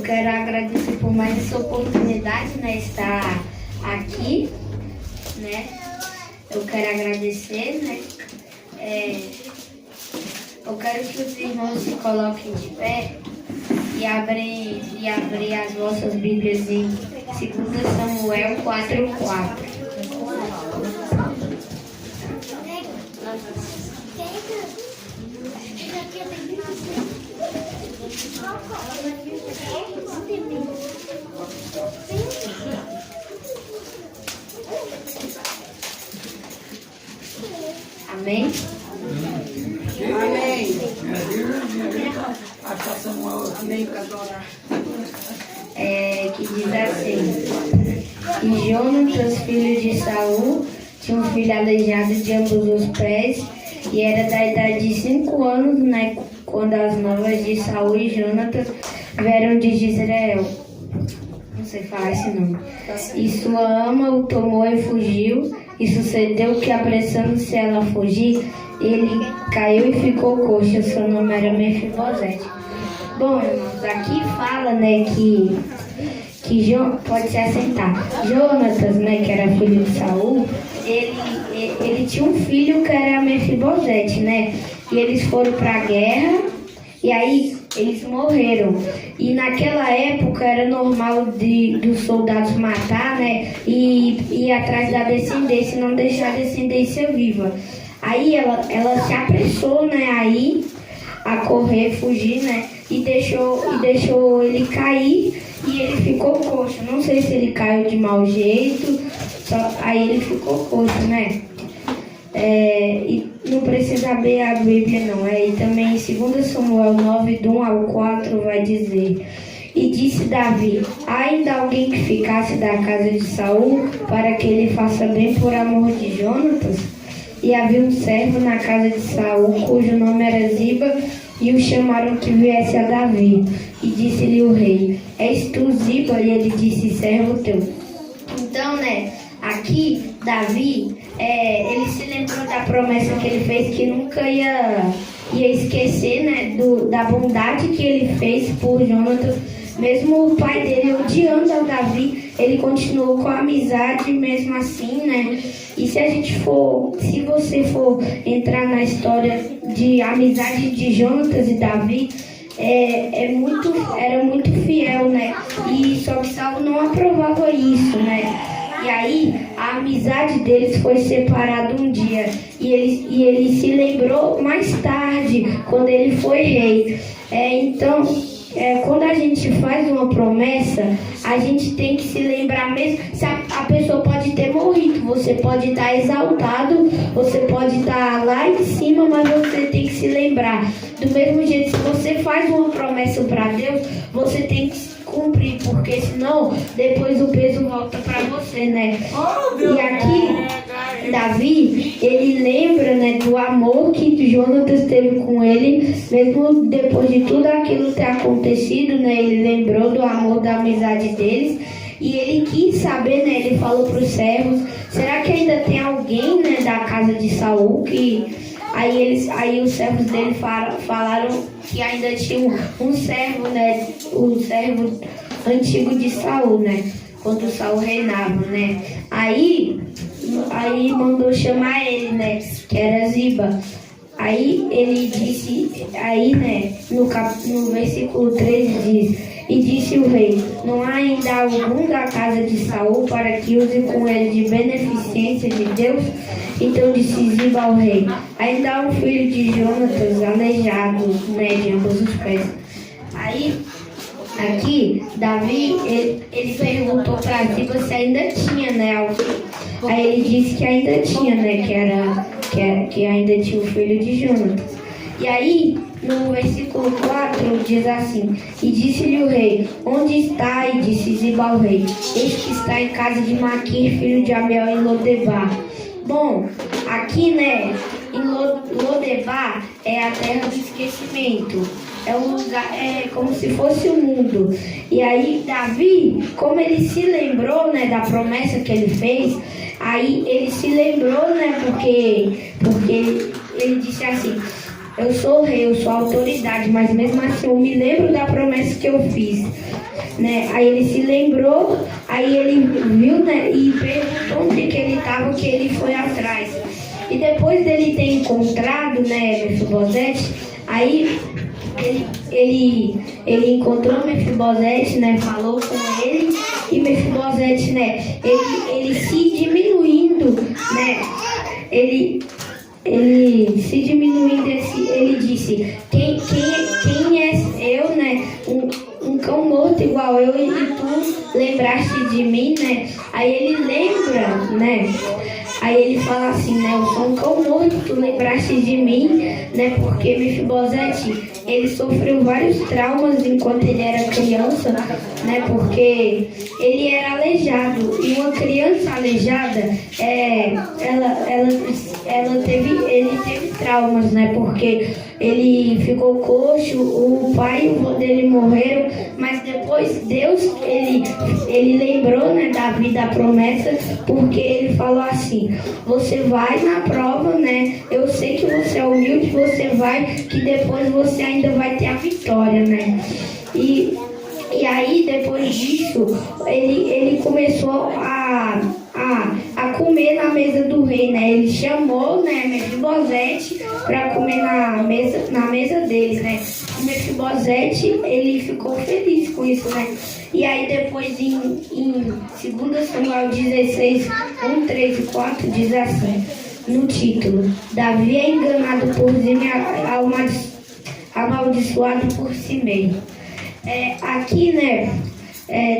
quero agradecer por mais essa oportunidade, né, estar aqui, né? Eu quero agradecer, né? Eu quero que os irmãos se coloquem de pé e abrir as vossas Bíblias em 2 Samuel 4:4. Amém? Amém. Que diz assim: E Jonatas, filho de Saul, tinha um filho aleijado de ambos os pés, e era da idade de 5 anos, né, quando as novas de Saul e Jonatas vieram de Jezreel. Não sei falar esse nome. E sua ama o tomou e fugiu, e sucedeu que, apressando-se ela a fugir, ele caiu e ficou coxo. Seu nome era Mefibosete. Bom, irmãos, aqui fala, né, que pode se assentar. Jonatas, né, que era filho de Saul, ele tinha um filho que era Mefibosete, né? E eles foram para a guerra e aí eles morreram. E naquela época era normal dos soldados matar, né? E ir atrás da descendência, não deixar a descendência viva. Aí ela se apressou, né? Aí a correr, fugir, né? E deixou ele cair e ele ficou coxo. Não sei se ele caiu de mau jeito, aí ele ficou coxo, né? E não precisa abrir a Bíblia não. E também em 2 Samuel 9, do 1 ao 4 vai dizer: E disse Davi: há ainda alguém que ficasse da casa de Saul, para que ele faça bem por amor de Jonatas? E havia um servo na casa de Saul, cujo nome era Ziba, e o chamaram que viesse a Davi. E disse-lhe o rei: És tu Ziba? E ele disse: servo teu. Então, né, aqui, Davi, ele se lembrou da promessa que ele fez, que nunca ia esquecer, né, da bondade que ele fez por Jonatas. Mesmo o pai dele odiando ao Davi, ele continuou com a amizade mesmo assim, né? E se você for entrar na história de amizade de Jonatas e Davi, era muito fiel, né? E só que Saul não aprovava isso, né? E aí a amizade deles foi separada um dia e ele se lembrou mais tarde, quando ele foi rei. Quando a gente faz uma promessa, a gente tem que se lembrar mesmo. Se a pessoa pode ter morrido, você pode estar exaltado, você pode estar lá em cima, mas você tem que se lembrar. Do mesmo jeito, se você faz uma promessa para Deus, você tem que cumprir, porque senão depois o peso volta para você, né? E aqui Davi, ele lembra, né, do amor que Jonatas teve com ele, mesmo depois de tudo aquilo ter acontecido, né? Ele lembrou do amor, da amizade deles, e ele quis saber, né? Ele falou para os servos: será que ainda tem alguém, né, da casa de Saul que... Aí os servos dele falaram que ainda tinha um servo, né? O servo antigo de Saul, né? Quando Saul reinava, né? Aí mandou chamar ele, né? Que era Ziba. Aí ele disse, né? No versículo 13 diz: E disse o rei: não há ainda algum da casa de Saul para que use com ele de beneficência de Deus? Então disse Ziba ao rei: ainda há um filho de Jonatas aleijado, né, de ambos os pés. Aí, aqui, Davi, ele perguntou para Ziba se ainda tinha, né, alguém. Aí ele disse que ainda tinha, né, que ainda tinha o filho de Jonatas. E aí, no versículo 4 diz assim: e disse-lhe o rei: onde está? E disse Ziba ao rei: eis que está em casa de Maquir, filho de Amiel, em Lodebar. Bom, aqui, né, em Lodebar é a terra do esquecimento. É um lugar, como se fosse o mundo. E aí Davi, como ele se lembrou, né, da promessa que ele fez, aí ele se lembrou, né, porque ele disse assim: eu sou o rei, eu sou a autoridade, mas mesmo assim eu me lembro da promessa que eu fiz. né? Aí ele se lembrou, aí ele viu, né? E perguntou onde que ele estava, que ele foi atrás. E depois dele ter encontrado, né, Mefibosete, aí ele encontrou Mefibosete, né? Falou com ele, e Mefibosete, né? Ele se diminuindo, né? Ele se diminuindo, ele disse: quem és eu, né? Um cão morto igual eu, e tu lembraste de mim, né? Aí ele lembra, né? Aí ele fala assim, né? Eu sou um cão morto, tu lembraste de mim, né? Porque Mefibosete, ele sofreu vários traumas enquanto ele era criança, né? Porque ele era aleijado, e uma criança aleijada, ele teve traumas, né? Porque ele ficou coxo, o pai e o avô dele morreram, mas depois Deus, ele lembrou, né, Davi da promessa, porque ele falou assim: você vai na prova, né? Eu sei que você é humilde, você vai, que depois você ainda vai ter a vitória, né? E aí, depois disso, ele começou a comer na mesa do rei, né? Ele chamou, né, Mefibosete para comer na mesa deles, né? E Mefibosete, ele ficou feliz com isso, né? E aí depois em 2 Samuel 16, 1, 3 e 4 diz assim, no título: Davi é enganado por Ziba, amaldiçoado por Simei. Aqui, né,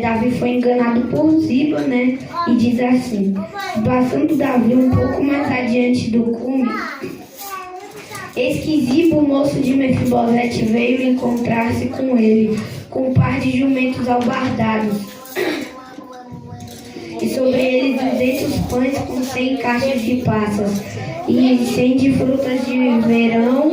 Davi foi enganado por Ziba, né, e diz assim: passando Davi um pouco mais adiante do cume, eis que Ziba, o moço de Mefibosete, veio encontrar-se com ele, com um par de jumentos albardados, e sobre eles 200 pães com 100 caixas de passas, e 100 de frutas de verão,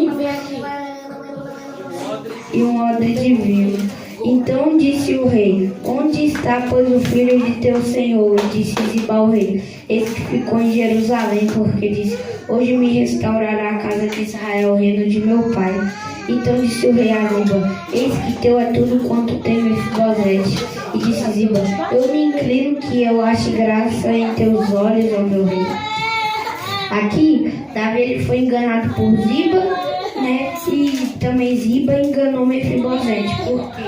e um odre de vinho. Então disse o rei: onde está, pois, o filho de teu senhor? E disse Ziba ao rei: esse que ficou em Jerusalém, porque disse: hoje me restaurará a casa de Israel, o reino de meu pai. Então disse o rei a Ziba: eis que teu é tudo quanto tem Mefibosete. E disse Ziba: eu me inclino que eu ache graça em teus olhos, ó meu rei. Aqui, Davi, ele foi enganado por Ziba, né? E também Ziba enganou Mefibosete. Por quê?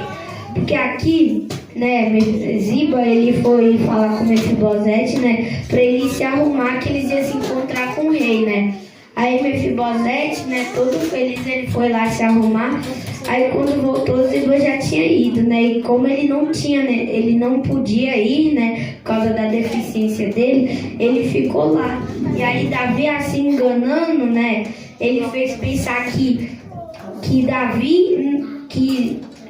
Porque aqui, né, Ziba, ele foi falar com Mefibosete, né, para ele se arrumar, que eles iam se encontrar com o rei, né. Aí Mefibosete, né, todo feliz, ele foi lá se arrumar. Aí quando voltou, Ziba já tinha ido, né, e como ele não tinha, né, ele não podia ir, né, por causa da deficiência dele, ele ficou lá. E aí Davi, assim, enganando, né, ele fez pensar que Davi,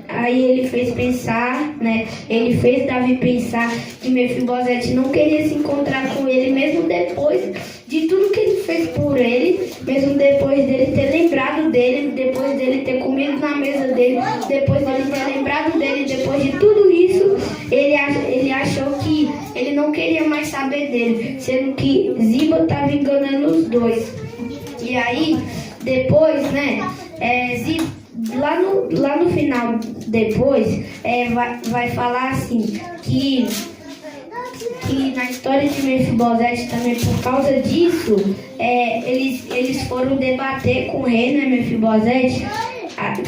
aí ele fez pensar, né? Ele fez Davi pensar que Mefibosete não queria se encontrar com ele, mesmo depois de tudo que ele fez por ele, mesmo depois dele ter lembrado dele, depois dele ter comido na mesa dele, depois dele ter lembrado dele, depois de tudo isso, ele achou que ele não queria mais saber dele, sendo que Ziba estava enganando os dois. E aí, depois, né, Ziba, lá no final, depois, vai falar assim, que na história de Mefibosete também, por causa disso, eles foram debater com o rei, né, Mefibosete,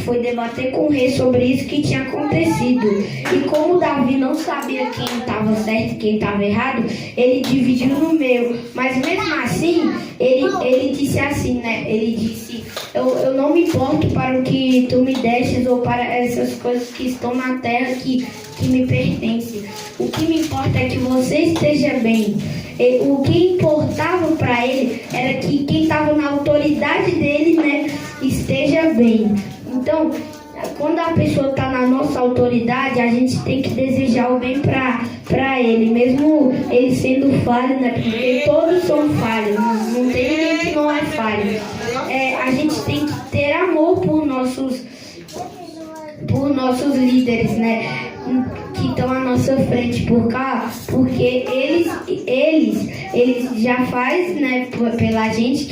foi debater com o rei sobre isso que tinha acontecido. E como Davi não sabia quem estava certo e quem estava errado, ele dividiu no meio. Mas mesmo assim, ele disse assim, né? Ele disse: eu não me importo para o que tu me destes ou para essas coisas que estão na terra que me pertencem. O que me importa é que você esteja bem. O que importava para ele era que quem estava na autoridade dele, né, esteja bem. Então, quando a pessoa está na nossa autoridade, a gente tem que desejar o bem para ele, mesmo ele sendo falho, né? Porque todos são falhos, não tem ninguém que não é falho. A gente tem que ter amor por nossos líderes, né? Que estão à nossa frente porque eles já fazem, né, pela gente,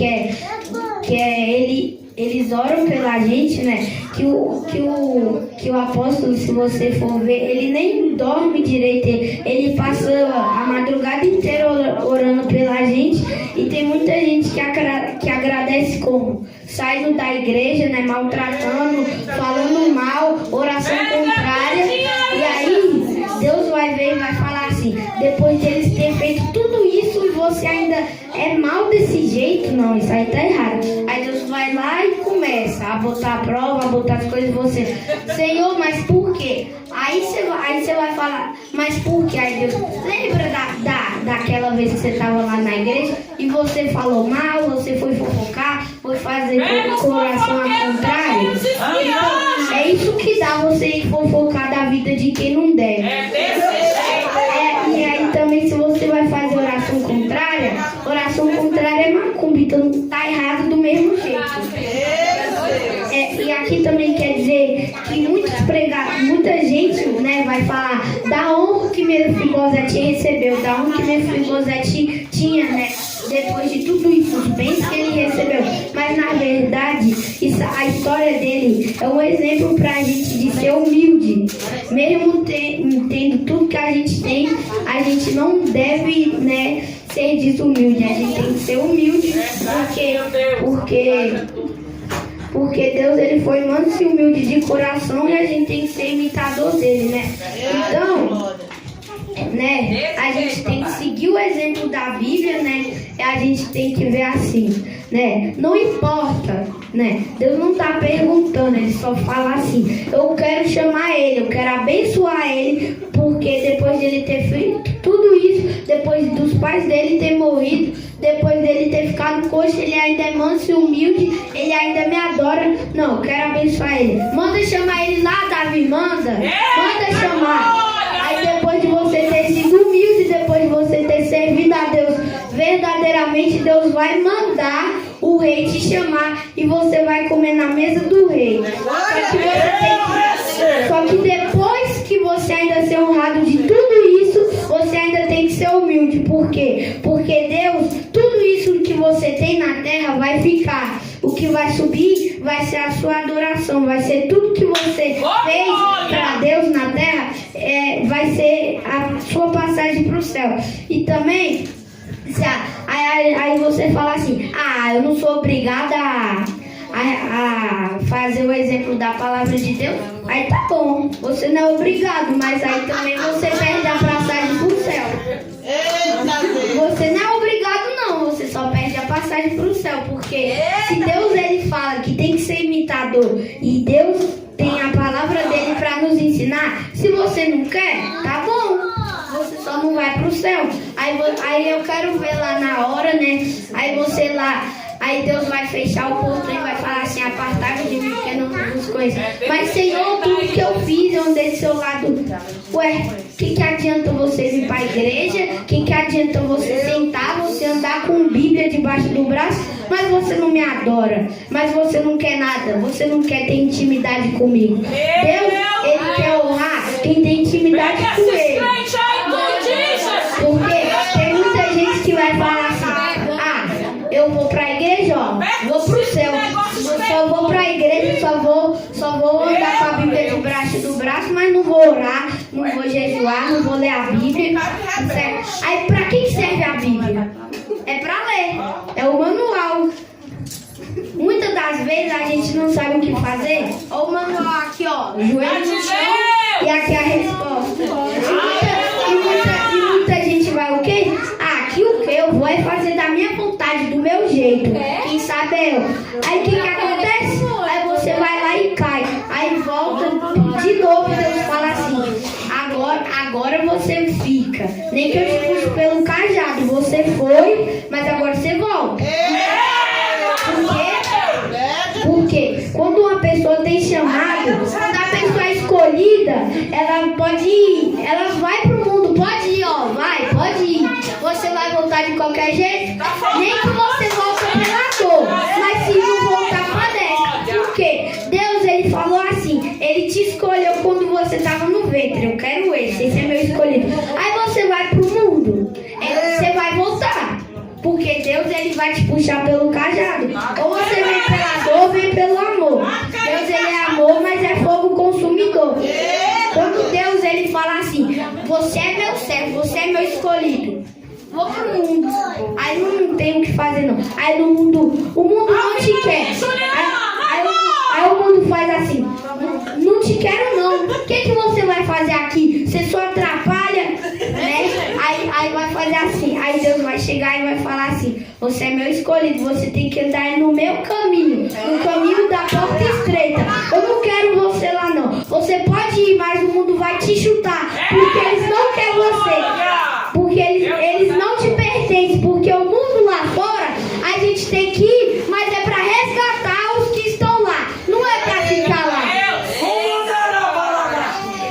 eles oram pela gente, né? que o apóstolo, se você for ver, ele nem dorme direito, ele passa a madrugada inteira orando pela gente, e tem muita gente que agradece como? Saindo da igreja, né, maltratando, falando mal, oração contrária, e aí Deus vai ver e vai falar assim, depois deles ter feito tudo isso e você ainda é mal desse jeito, não, isso aí tá errado. Aí Deus vai lá e começa a botar a prova, a botar as coisas em você. Senhor, mas por quê? Aí você vai falar, mas por quê? Aí Deus, lembra daquela vez que você estava lá na igreja e você falou mal, você foi fofocar, foi fazer coração ao contrário? Então, é isso que dá você ir fofocar da vida de quem não deve. E aí também, se você vai fazer oração contrária é macumba, então tá errado do mesmo jeito. E aqui também quer dizer que muita gente, né, vai falar da honra que Mefibosete recebeu, da honra que Mefibosete tinha, né, depois de tudo isso, os bens que ele recebeu. Mas na verdade, a história dele é um exemplo pra gente de ser humilde. Mesmo tendo tudo que a gente tem, a gente não deve, né, ser desumilde. A gente tem que ser humilde, porque Deus, ele foi manso e humilde de coração, e a gente tem que ser imitador dele, né? Então, né, a gente tem que seguir o exemplo da Bíblia, né? E a gente tem que ver assim, né? Não importa, né? Deus não está perguntando, ele só fala assim, eu quero chamar ele, eu quero abençoar ele, porque depois dele ter feito tudo isso, depois dos pais dele ter morrido, depois dele ter ficado coxo, ele ainda é manso e humilde, ele ainda me adora. Não, eu quero abençoar ele. Manda chamar ele lá, Davi, manda chamar. Aí depois de você ter sido humilde, depois de você ter servido a Deus verdadeiramente, Deus vai mandar o rei te chamar e você vai comer na mesa do rei. Só que depois que você ainda ser honrado de tudo isso, você ainda tem que ser humilde. Por quê? Porque Deus, tudo isso que você tem na terra vai ficar. O que vai subir vai ser a sua adoração, vai ser tudo que você fez para Deus na terra, vai ser a sua passagem para o céu. E também, aí você fala assim, eu não sou obrigada a fazer o exemplo da palavra de Deus. Aí tá bom, você não é obrigado, mas aí também você perde a passagem pro céu. Você não é obrigado não, você só perde a passagem pro céu, porque se Deus, ele fala que tem que ser imitador e Deus tem a palavra dele para nos ensinar, se você não quer, tá bom, você só não vai pro céu. Aí eu quero ver lá na hora, né, aí você lá, aí Deus vai fechar o portão e vai falar assim, apartai-vos de mim, porque eu não vos conheço. Mas Senhor, tudo que eu fiz, eu andei do seu lado. Ué, o que adianta você vir para a igreja? O que adianta você sentar, você andar com Bíblia debaixo do braço, mas você não me adora, mas você não quer nada, você não quer ter intimidade comigo. Deus, ele quer honrar quem tem intimidade com ele. Porque tem muita gente que vai falar assim, eu vou pra igreja, vou pro céu, só vou pra igreja, só vou andar com a Bíblia debaixo do braço, mas não vou orar, não vou jejuar, não vou ler a Bíblia. Aí pra quem serve a Bíblia? É pra ler, é o manual. Muitas das vezes a gente não sabe o que fazer. Olha o manual aqui, joelho no chão, e aqui a resposta. E muita gente vai o quê? Aqui o que eu vou é fazer da minha vontade, do meu jeito. Quem sabe é eu. Aí o que acontece? Aí você vai lá e cai. Aí volta de novo, Deus fala assim, agora você fica. Nem que eu te puxe pelo cajado. Você foi, mas agora você volta. Porque quando uma pessoa tem chamado, quando a pessoa é escolhida, ela pode ir, ela vai pro mundo, pode ir, pode ir. Você vai voltar de qualquer jeito, nem que você volte pela dor, mas se não voltar, padece. Por quê? Deus, ele falou assim, ele te escolheu quando você estava no ventre, eu quero esse é meu escolhido. Aí você vai pro mundo, você vai voltar. Porque Deus, ele vai te puxar pelo cajado. Ou você vem pela dor, ou vem pelo amor. Deus, ele é amor, você é meu servo, você é meu escolhido. Vou pro mundo. Aí não tem o que fazer não. Aí no mundo, o mundo não te quer. Aí o mundo faz assim, não te quero não. O que você vai fazer aqui? Você só atrapalha, né? Aí vai fazer assim. Aí Deus vai chegar e vai falar assim: você é meu escolhido, você tem que andar no meu caminho, no caminho da porta estreita. Eu não quero você lá não. Você pode ir, mas o mundo vai te chutar, porque eles não querem você. Porque eles não te pertencem, porque o mundo lá fora, a gente tem que ir, mas é para resgatar os que estão lá, não é para ficar lá.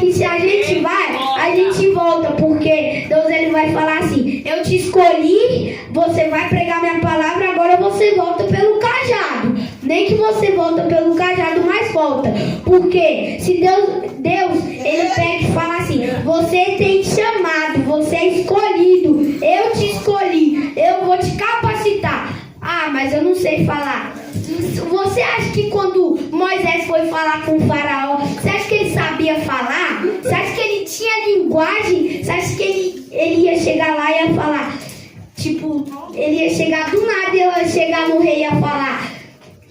E se a gente vai, a gente volta, porque Deus ele vai falar assim: eu te escolhi, você vai pregar minha palavra, agora você volta pelo cajado. Nem que você volta pelo cajado, mas volta. Porque se Deus ele pega e fala assim: você tem chamado, você é escolhido, eu te escolhi, eu vou te capacitar. Ah, mas eu não sei falar. Você acha que quando Moisés foi falar com o faraó, você acha que ele sabia falar? Você acha que ele tinha linguagem? Você acha que ele ia chegar lá e ia falar? Tipo, ele ia chegar do nada e ia chegar no rei e ia falar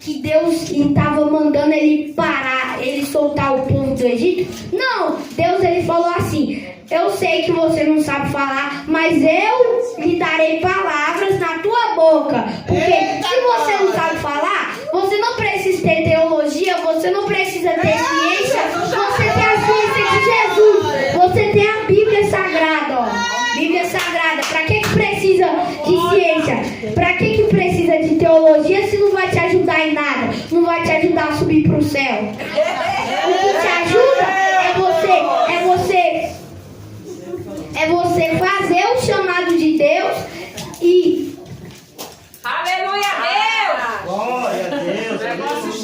que Deus estava mandando ele parar, ele soltar o povo do Egito? Não, Deus ele falou assim: eu sei que você não sabe falar, mas eu lhe darei palavras na tua boca. Porque se você não sabe falar, você não precisa ter teologia, você não precisa ter ciência, você tem a ciência de Jesus, você tem a Bíblia Sagrada, ó. Bíblia Sagrada, pra que precisa de ciência? Pra que precisa de teologia se não vai te ajudar em nada? Não vai te ajudar a subir pro céu? O que te ajuda é você fazer o chamado de Deus e... Aleluia a Deus! Glória a Deus!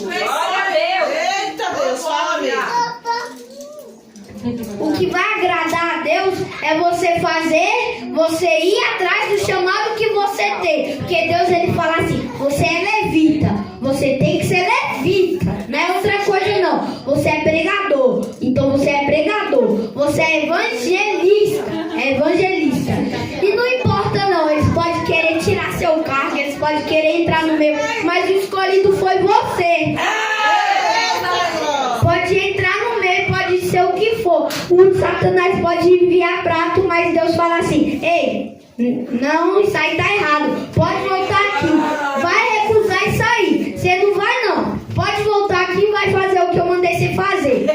Glória a Deus! Eita Deus, fala mesmo! O que vai agradar a Deus é você ir atrás do chamado que você tem. Porque Deus ele fala assim: você é levita, você tem que ser levita, não é outra coisa não. Você é pregador, então você é pregador. Você é evangelista. E não importa não, eles podem querer tirar seu cargo, eles podem querer entrar no meio, mas o escolhido foi você. Pode entrar no meio, pode ser o que for. O Satanás pode enviar prato, mas Deus fala assim: ei, não, isso aí tá errado. Pode voltar aqui. Vai recusar isso aí. Você não vai não. Pode voltar aqui e vai fazer o que eu mandei você fazer.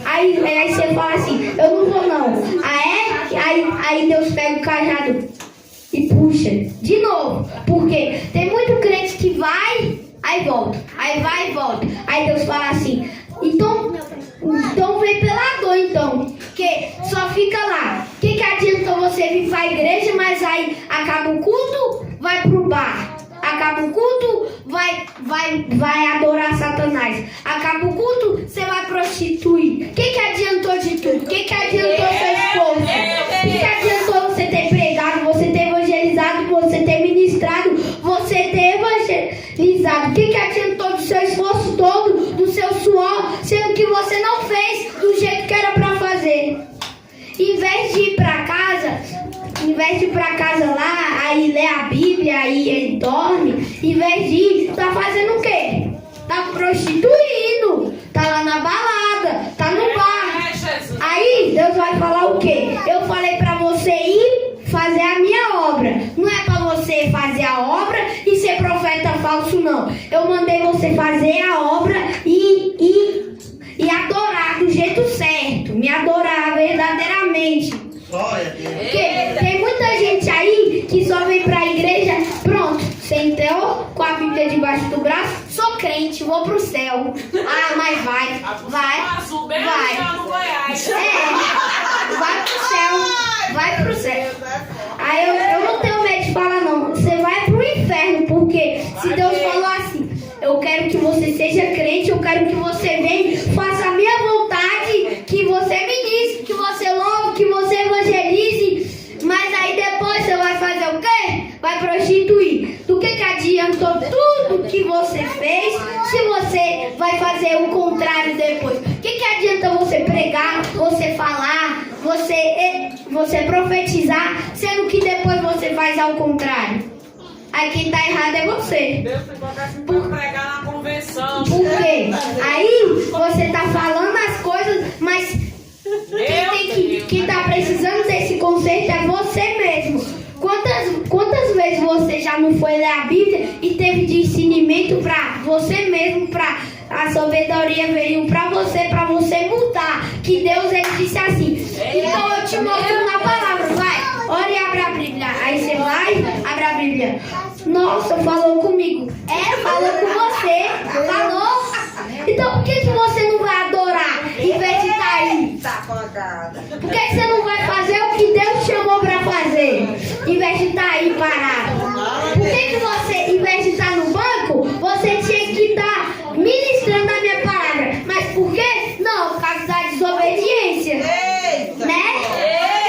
Aí você fala assim: eu não vou não. Aí Deus pega o cajado e puxa de novo. Porque tem muito crente que vai, aí volta. Aí vai e volta. Aí Deus fala assim: então vem pela dor então. Porque só fica lá. O que adianta você vir pra igreja, mas aí acaba o culto, vai pro bar. Acaba o culto, vai adorar Satanás. Acaba o culto, você vai prostituir. O que adiantou de tudo? O que adiantou seu esforço? O que adiantou você ter pregado, você ter evangelizado, você ter ministrado, você ter evangelizado? O que adiantou do seu esforço todo, do seu suor, sendo que você não fez do jeito que era pra fazer? Em vez de ir pra casa lá, aí lê a Bíblia, aí ele dorme, em vez de ir, tá fazendo o quê? Tá prostituindo, tá lá na balada, tá no bar. Aí Deus vai falar o quê? Eu falei pra você ir fazer a minha obra. Não é pra você fazer a obra e ser profeta falso, não. Eu mandei você fazer a obra e adorar do jeito certo, me adorar verdadeiramente. Porque tem muita gente aí que só vem pra igreja, pronto, sentou com a Bíblia debaixo do braço, sou crente, vou pro céu. Ah, mas vai. Vai pro céu. Aí eu não tenho medo de falar não, você vai pro inferno, porque se Deus falou assim: eu quero que você seja crente, eu quero que você venha, faça a minha vontade, que você ministre, que você louve, que você evangelize. Mas aí depois você vai fazer o quê? Vai prostituir. Do que adiantou tudo que você fez se você vai fazer o contrário depois? O que adianta você pregar, você falar, você profetizar, sendo que depois você faz ao contrário. Aí quem tá errado é você. Deus tem que colocar assim pra pregar na convenção. Por quê? Aí você tá falando as coisas, mas quem tá precisando desse conserto é você mesmo. Quantas vezes você já não foi ler a Bíblia e teve de ensinamento pra você mesmo, pra a sabedoria veio pra você mudar? Que Deus, ele disse assim. Então eu te mostro na palavra, vai, ora e abre a Bíblia. Aí você vai, abre a Bíblia. Nossa, falou comigo. Falou com você. Falou. Então por que você não vai adorar em vez de estar aí? Por que você não vai fazer o que Deus chamou pra fazer? Em vez de estar aí parado? Por que você, em vez de estar no banco, você tinha que estar ministrando a minha palavra? Mas por quê? Não, por causa da desobediência. Né?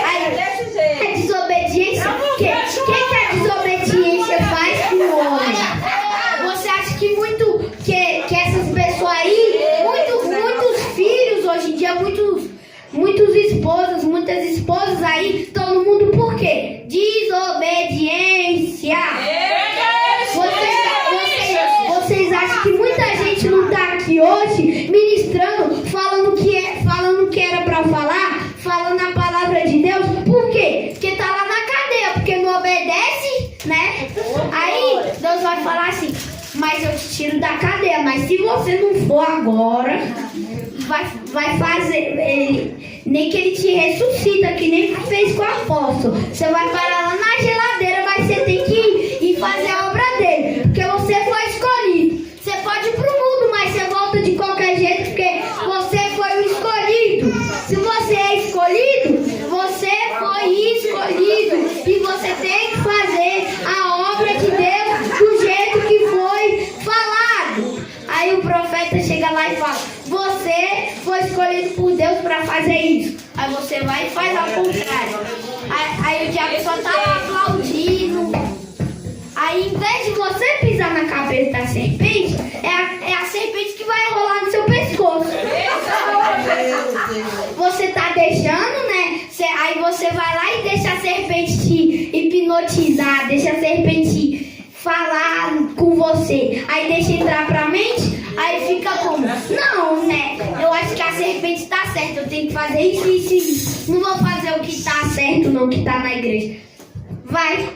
Aí, é desobediência. O que a desobediência faz com o homem? Você acha que essas pessoas aí, muitos filhos hoje em dia, muitas esposas aí, todo mundo por quê? Desobediência. Vocês acham que muita gente não está aqui hoje ministrando, falando que era para falar, falando a palavra de Deus? Por quê? Porque tá lá na cadeia, porque não obedece, né? Aí Deus vai falar assim, mas eu te tiro da cadeia, mas se você não for agora, vai fazer, nem que ele te ressuscita, que nem fez com o apóstolo. Você vai parar lá na geladeira, mas você tem que ir fazer a obra dele, porque você foi escolhido. Você pode ir pro mundo, mas você volta de qualquer jeito, porque você foi o escolhido. Se você é escolhido, você foi escolhido, e você tem que fazer a obra de Deus do jeito que foi falado. Aí o profeta chega lá e fala, você foi escolhido por Deus para fazer isso. Aí você vai e faz ao contrário. Aí o diabo só tá lá aplaudindo. Aí em vez de você pisar na cabeça da serpente, é a serpente que vai rolar no seu pescoço. Você tá deixando, né? Aí você vai lá e deixa a serpente te hipnotizar, deixa a serpente falar com você. Aí deixa entrar pra mente, aí fica como? Não, né? Eu acho que a serpente tá certa, eu tenho que fazer isso, isso. Não vou fazer o que tá certo, não, que tá na igreja. Vai.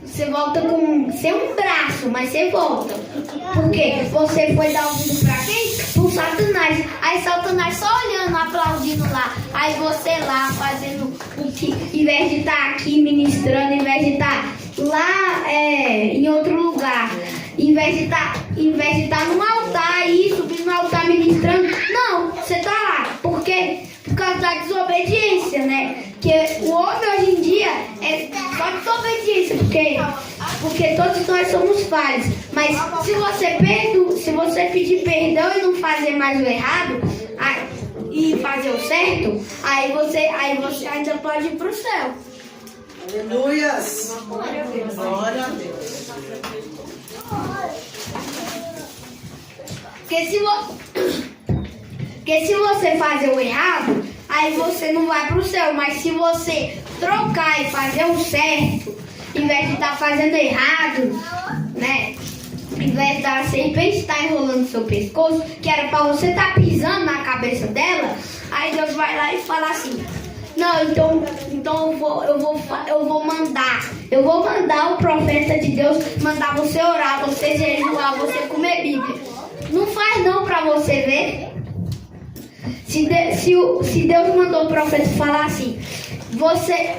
Você volta sem um braço, mas você volta. Por quê? Você foi dar ouvido pra quem? Pro Satanás. Aí Satanás só olhando, aplaudindo lá. Aí você lá fazendo o que, em vez de estar aqui ministrando, em vez de estar lá em outro lugar, em vez de estar num altar aí, subindo no altar ministrando. Não, você tá lá. Por quê? Por causa da desobediência, né? Que o homem hoje em dia é só desobediência, porque todos nós somos falhos. Mas se você pedir perdão e não fazer mais o errado e fazer o certo, aí você ainda pode ir pro céu. Aleluia. Glória a Deus. Porque se você fazer o errado, aí você não vai pro céu. Mas se você trocar e fazer o certo, em vez de estar fazendo errado, né? Em vez da serpente estar enrolando seu pescoço, que era pra você estar pisando na cabeça dela, aí Deus vai lá e fala assim, não, então eu vou mandar o profeta de Deus, mandar você orar, você jejuar, você comer Bíblia. Não faz não pra você ver. Se Deus mandou o profeta falar assim,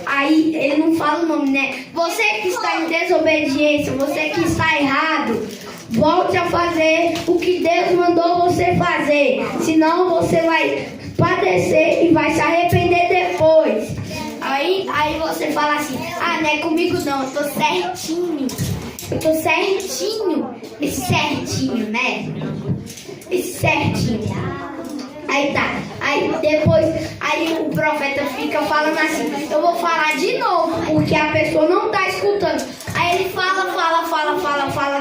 aí ele não fala o nome, né? Você que está em desobediência, você que está errado, volte a fazer o que Deus mandou você fazer. Senão você vai padecer e vai se arrepender depois. Aí você fala assim, não é comigo não, eu tô certinho. Esse certinho, né? Esse certinho. Aí tá, aí o profeta fica falando assim, eu vou falar de novo, porque a pessoa não tá escutando. Aí ele fala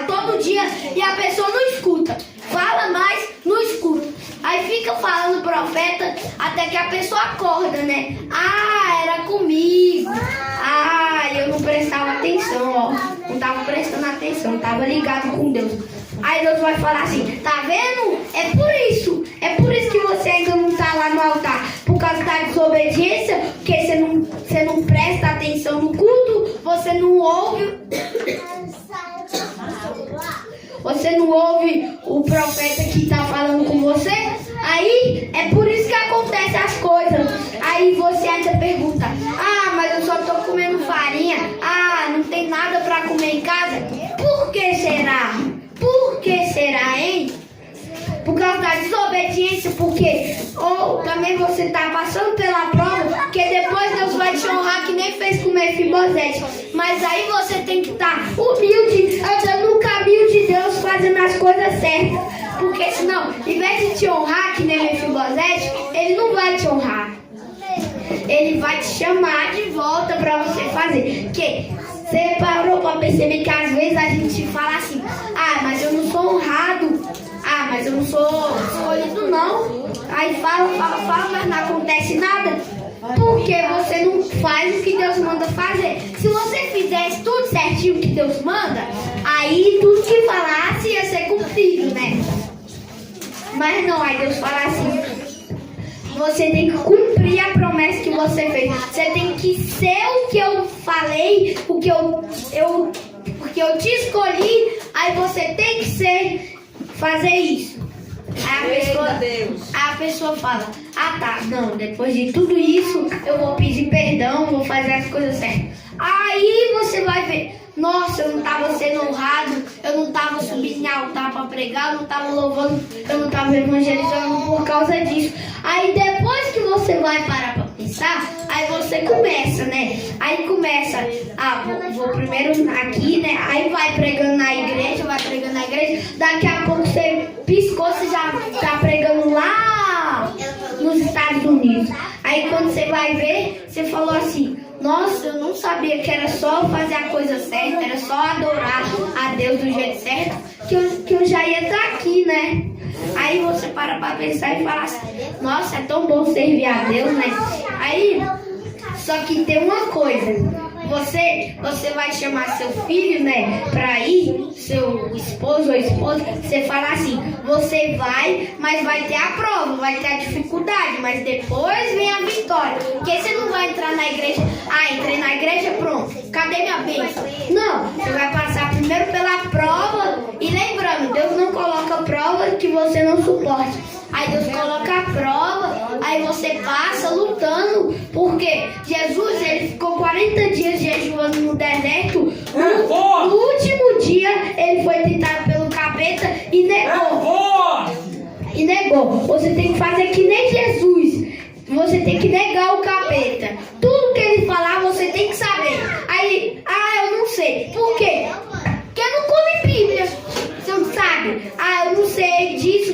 todo dia e a pessoa não escuta. Fala mais, não escuta. Aí fica falando profeta até que a pessoa acorda, né? Ah, era comigo. Ah, eu não prestava atenção, ó. Não tava prestando atenção, tava ligado com Deus. Aí Deus vai falar assim, tá vendo? É por isso que você ainda não tá lá no altar. Por causa da desobediência, porque você não presta atenção no culto, você não ouve o profeta que tá falando com você. Aí é por isso que acontecem as coisas. Aí você ainda pergunta, ah, mas eu só tô comendo farinha. Ah, não tem nada pra comer em casa. Por que será? Por que será, hein? Por causa da desobediência, porque ou também você está passando pela prova, porque depois Deus vai te honrar que nem fez com Mefibosete. Mas aí você tem que estar humilde, andando no caminho de Deus, fazendo as coisas certas. Porque senão, em vez de te honrar que nem Mefibosete, Ele não vai te honrar. Ele vai te chamar de volta para você fazer. Porque você parou para perceber que às vezes a gente fala assim, ah, mas eu não sou honrado. Ah, mas eu não sou escolhido não. Aí fala, mas não acontece nada. Porque você não faz o que Deus manda fazer. Se você fizesse tudo certinho que Deus manda, aí tudo que falasse ia ser cumprido, né? Mas não, aí Deus fala assim, você tem que cumprir a promessa que você fez. Você tem que ser o que eu falei, porque eu te escolhi, aí você tem que ser, fazer isso. Aí a pessoa fala, ah tá, não, depois de tudo isso eu vou pedir perdão, vou fazer as coisas certas. Aí você vai ver, nossa, eu não estava sendo honrado, eu não estava subindo em altar para pregar, eu não estava louvando, eu não estava evangelizando por causa disso. Aí depois que você vai parar para pensar, aí você começa, né? Aí começa, vou primeiro aqui, né? Aí vai pregando na igreja, daqui a pouco você piscou, você já está pregando lá nos Estados Unidos. Aí quando você vai ver, você falou assim, nossa, eu não sabia que era só fazer a coisa certa, era só adorar a Deus do jeito certo, que eu já ia estar aqui, né? Aí você para pensar e fala assim, nossa, é tão bom servir a Deus, né? Aí, só que tem uma coisa, você vai chamar seu filho, né, pra ir, seu esposo ou esposa, você fala assim, você vai, mas vai ter a prova, vai ter a dificuldade, mas depois vem a vitória. Porque você não vai entrar na igreja, entrei na igreja, pronto, cadê minha bênção? Não, você vai passar primeiro pela prova, e lembrando, Deus não coloca prova que você não suporte. Aí Deus coloca a prova, aí você passa lutando, porque Jesus, ele ficou 40 dias jejuando no deserto. No último dia, ele foi tentado pelo capeta e negou. Você tem que fazer que nem Jesus. Você tem que negar o capeta. Tudo que ele falar, você tem que saber. Aí, eu não sei. Por quê? Porque eu não come Bíblia. Você não sabe? Eu não sei disso.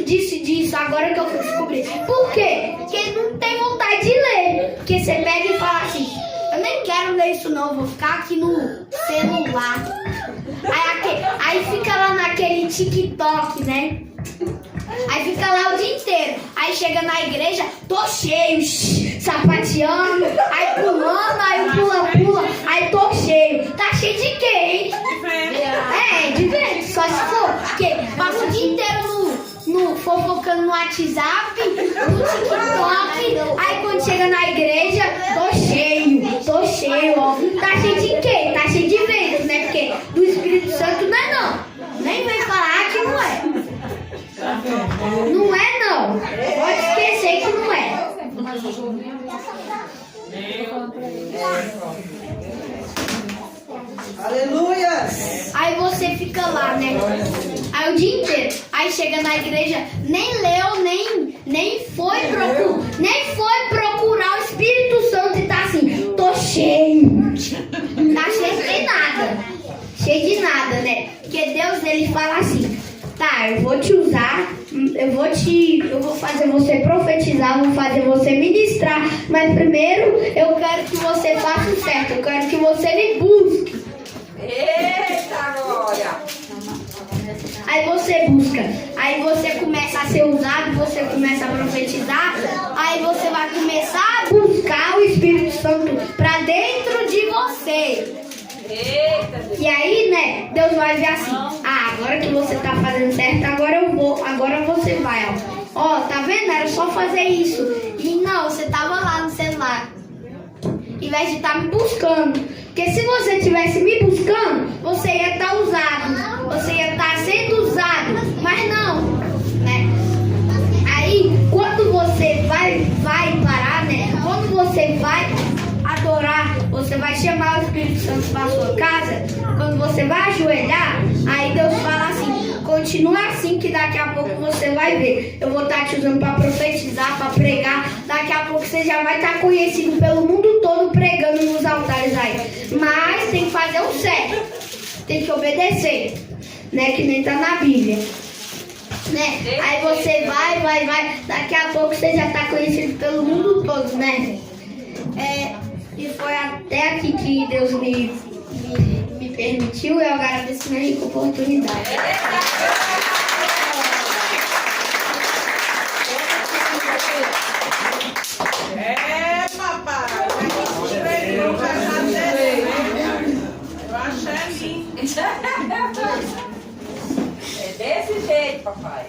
Agora que eu fui descobrir. Por quê? Porque não tem vontade de ler. Porque você pega e fala assim, eu nem quero ler isso não, vou ficar aqui no celular. Aí fica lá naquele TikTok, né? Aí fica lá o dia inteiro. Aí chega na igreja, tô cheio, sapateando, aí pulando, aí pula, aí tô cheio. Tá cheio de quê, hein? De vento, só se for. Porque passa o dia inteiro fofocando no WhatsApp, no TikTok. Aí quando chega na igreja, tô cheio, ó. Tá cheio de quê? Tá cheio de vendas, né? Porque do Espírito Santo não é não. Nem vem falar que não é. Não é não. Pode esquecer que não é. Aleluias! Aí você fica lá, né? Aí o dia inteiro. Aí chega na igreja, nem leu, nem foi procurar o Espírito Santo e tá assim, tô cheio. Tá cheio de nada. Cheio de nada, né? Porque Deus, ele fala assim, tá, eu vou te usar, eu vou fazer você profetizar, vou fazer você ministrar, mas primeiro eu quero que você faça o certo, eu quero que você me busque. Eita, glória! Aí você busca, aí você começa começa a ser usado, você começa a profetizar, aí você vai começar a buscar o Espírito Santo para dentro de você. E aí, né, Deus vai ver assim, agora que você tá fazendo certo, agora você vai, ó, tá vendo? Era só fazer isso. E não, você tava lá no celular, em vez de estar me buscando. Porque se você tivesse me buscando, você ia estar usado, você ia estar sendo usado, mas não, né? Aí, quando você vai parar, né? Quando você vai adorar, você vai chamar o Espírito Santo para sua casa. Quando você vai ajoelhar, aí Deus fala assim: continua assim que daqui a pouco você vai ver. Eu vou estar te usando para profetizar, para pregar. Daqui a pouco você já vai estar conhecido pelo mundo todo pregando nos altares aí. Mas tem que fazer o certo, tem que obedecer, né? Que nem tá na Bíblia. Né? Aí você vai, daqui a pouco você já está conhecido pelo mundo todo, né? E foi até aqui que Deus me permitiu, eu agradeço minha rica oportunidade. Papai! Eu achei lindo. É desse jeito, papai.